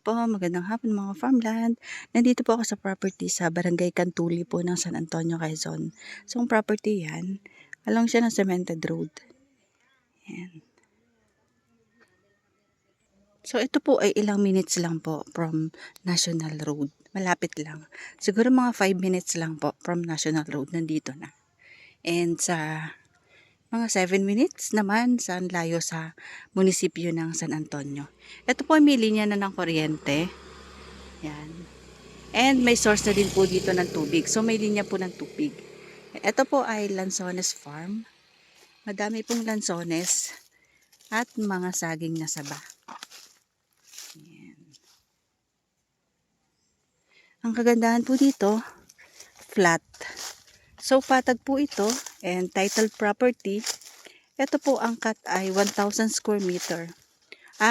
po, magandang hapon mga farmland. Nandito po ako sa property sa Barangay Cantuli po ng San Antonio, Quezon. So, ang property yan, along siya ng cemented road. Yan. So, ito po ay ilang minutes lang po from National Road. Malapit lang. Siguro mga 5 minutes lang po from National Road. Nandito na. And sa mga 7 minutes naman sa layo sa munisipyo ng San Antonio. Ito po ay may linya na ng kuryente. Yan. And may source na din po dito ng tubig. So may linya po ng tubig. Ito po ay Lanzones Farm. Madami pong lanzones at mga saging na saba. Yan. Ang kagandahan po dito, flat. So patag po ito and titled property. Ito po ang cut ay 1,000 square meter.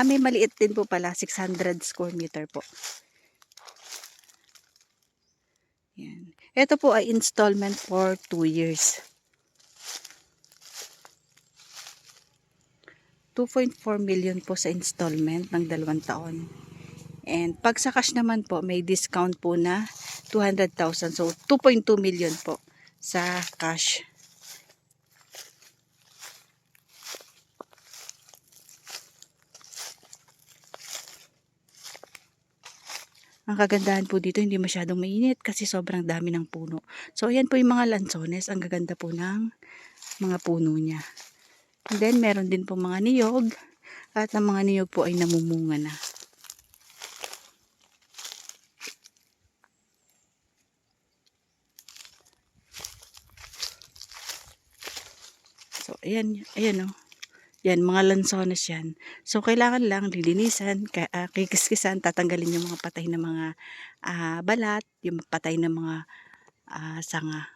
May maliit din po pala, 600 square meter po. Yan. Ito po ay installment for 2 years. 2.4 million po sa installment ng 2 taon. And pag sa cash naman po, may discount po na 200,000. So, 2.2 million po sa cash. Ang kagandahan po dito, hindi masyadong mainit kasi sobrang dami ng puno. So, ayan po yung mga lanzones. Ang gaganda po ng mga puno niya. And then, meron din po mga niyog. At ang mga niyog po ay namumunga na. So, ayan o. Yan, mga lanzones yan. So, kailangan lang lilinisan, kikiskisan, tatanggalin yung mga patay na mga balat, yung patay na mga sanga.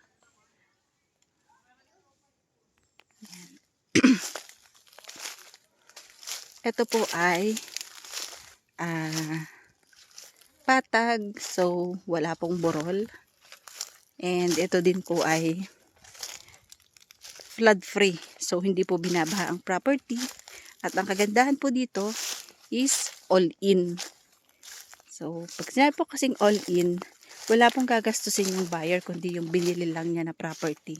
Ito po ay patag, so wala pong burol. And ito din po ay flood free. So, hindi po binabaha ang property. At ang kagandahan po dito is all-in. So, pag sinabi po kasing all-in, wala pong gagastusin yung buyer, kundi yung binili lang niya na property.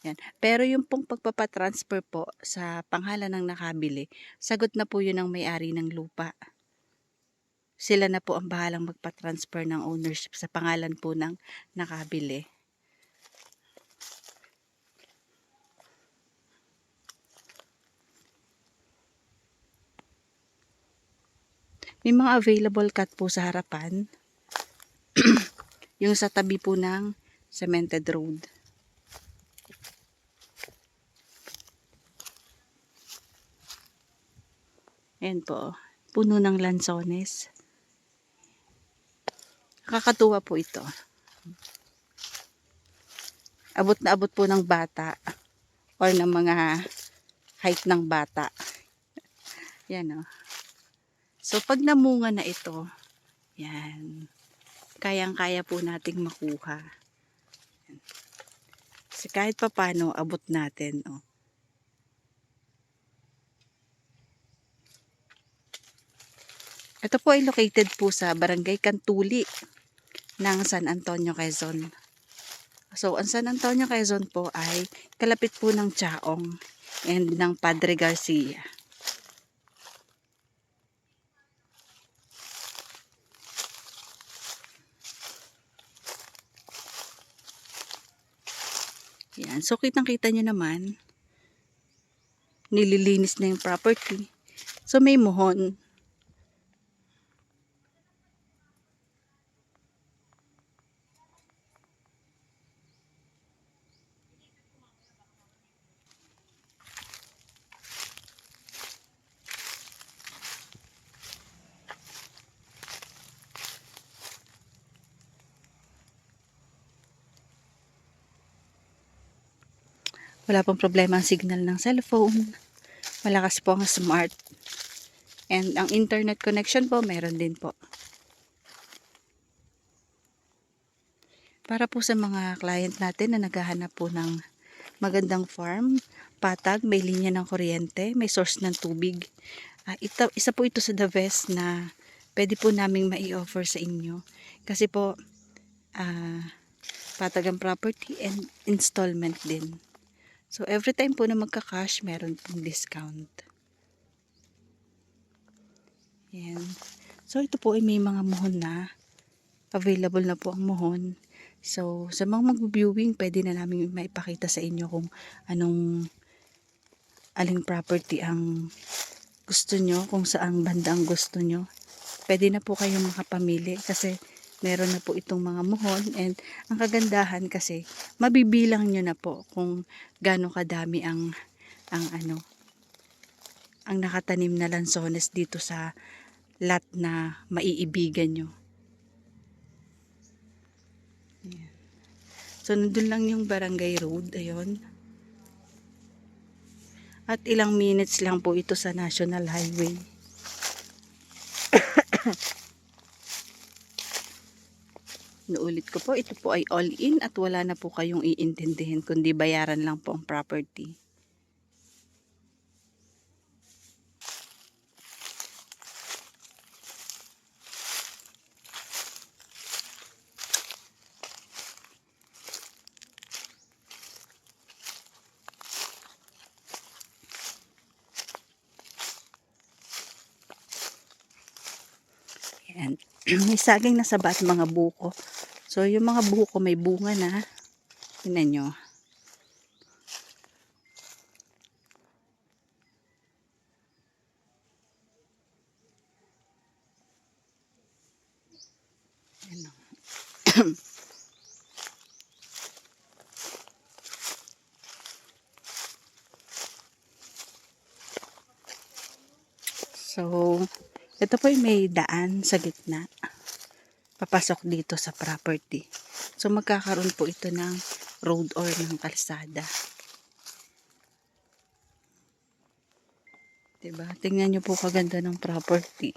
Yan. Pero yung pong pagpapatransfer po sa pangalan ng nakabili, sagot na po yun ng may-ari ng lupa. Sila na po ang bahalang magpatransfer ng ownership sa pangalan po ng nakabili. May mga available cut po sa harapan. Yung sa tabi po ng cemented road. Ayan po. Puno ng lanzones. Kakatuwa po ito. Abot na abot po ng bata. Or ng mga height ng bata. Yan o. So, pag namunga na ito, yan, kayang-kaya po nating makuha. Kasi kahit papano, abot natin. Oh. Ito po ay located po sa Barangay Cantuli ng San Antonio, Quezon. So, ang San Antonio, Quezon po ay kalapit po ng Chaong and ng Padre Garcia. Yan. So, kitang-kita nyo naman, nililinis na yung property. So, may muhon. Wala pong problema ang signal ng cellphone. Malakas po ang smart. And ang internet connection po, meron din po. Para po sa mga client natin na naghahanap po ng magandang farm, patag, may linya ng kuryente, may source ng tubig. Isa po ito sa the best na pwede po naming mai-offer sa inyo. Kasi po, patagang property and installment din. So, every time po na magka-cash, meron pong discount. Yan. So, ito po ay may mga muhon na. Available na po ang muhon. So, sa mga mag-viewing, pwede na namin maipakita sa inyo kung aling property ang gusto nyo, kung saang banda ang gusto nyo. Pwede na po kayong makapamili kasi meron na po itong mga muhon, and ang kagandahan kasi mabibilang nyo na po kung gaano kadami ang nakatanim na lansones dito sa lot na maiibigan nyo. Ayan. So, nandun lang yung Barangay Road. Ayun. At ilang minutes lang po ito sa National Highway. Naulit ko po, ito po ay all-in at wala na po kayong iintindihin kundi bayaran lang po ang property. Ayan. May saging na saba at mga buko. So, yung mga buko may bunga na. Tingnan nyo. Ayan. So, ito po ay may daan sa gitna. Papasok dito sa property. So, magkakaroon po ito ng road or ng kalsada. Diba? Tingnan nyo po kaganda ng property.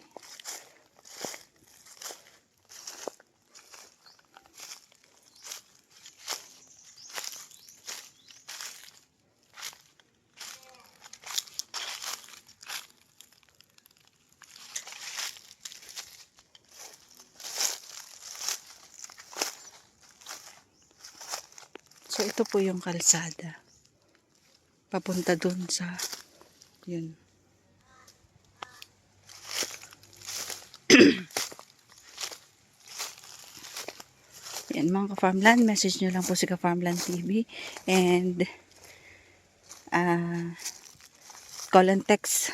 So, ito po yung kalsada. Papunta dun sa, yun. Yan mga ka-farmland, message nyo lang po si ka-farmland TV. And, call and text.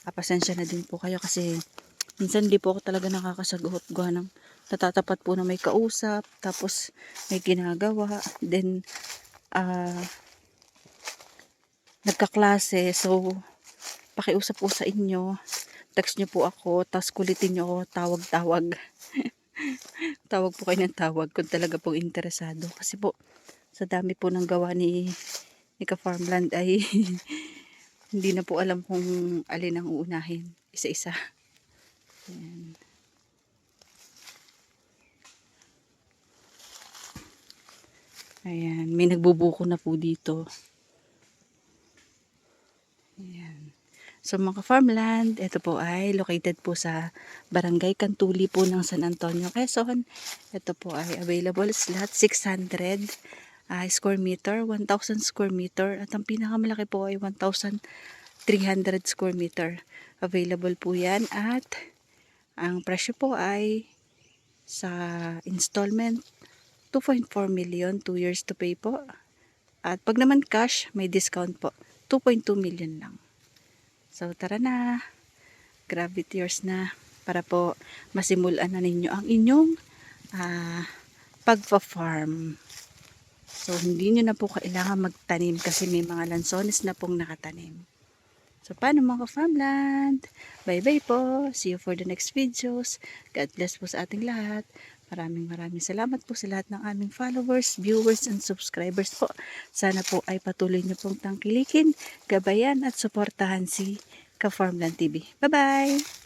Pasensya na din po kayo kasi minsan di po ako talaga nakakasagot. Gawa ng natatapat po na may kausap, tapos may ginagawa, then nagkaklase. So, pakiusap po sa inyo, text nyo po ako, tapos kulitin nyo ako, tawag-tawag. Tawag po kayo ng tawag kung talaga pong interesado. Kasi po, sa dami po ng gawa ni ka-farmland ay hindi na po alam kung alin ang uunahin. Isa-isa. Ayan. Ayan, may nagbubuko na po dito. Ayan. So mga farmland, ito po ay located po sa Barangay Cantuli po ng San Antonio, Quezon. Ito po ay available slot 600 square meter, 1,000 square meter. At ang pinakamalaki po ay 1,300 square meter. Available po yan at ang presyo po ay sa installment 2.4 million, 2 years to pay po. At pag naman cash, may discount po. 2.2 million lang. So tara na. Grab it yours na. Para po masimulan na ninyo ang inyong pagpa-farm. So hindi nyo na po kailangan magtanim kasi may mga lansones na pong nakatanim. So paano mga ka-farmland? Bye-bye po. See you for the next videos. God bless po sa ating lahat. Maraming salamat po sa lahat ng aming followers, viewers, and subscribers po. Sana po ay patuloy niyo pong tangkilikin, gabayan at suportahan si ka-farmland TV. Bye-bye!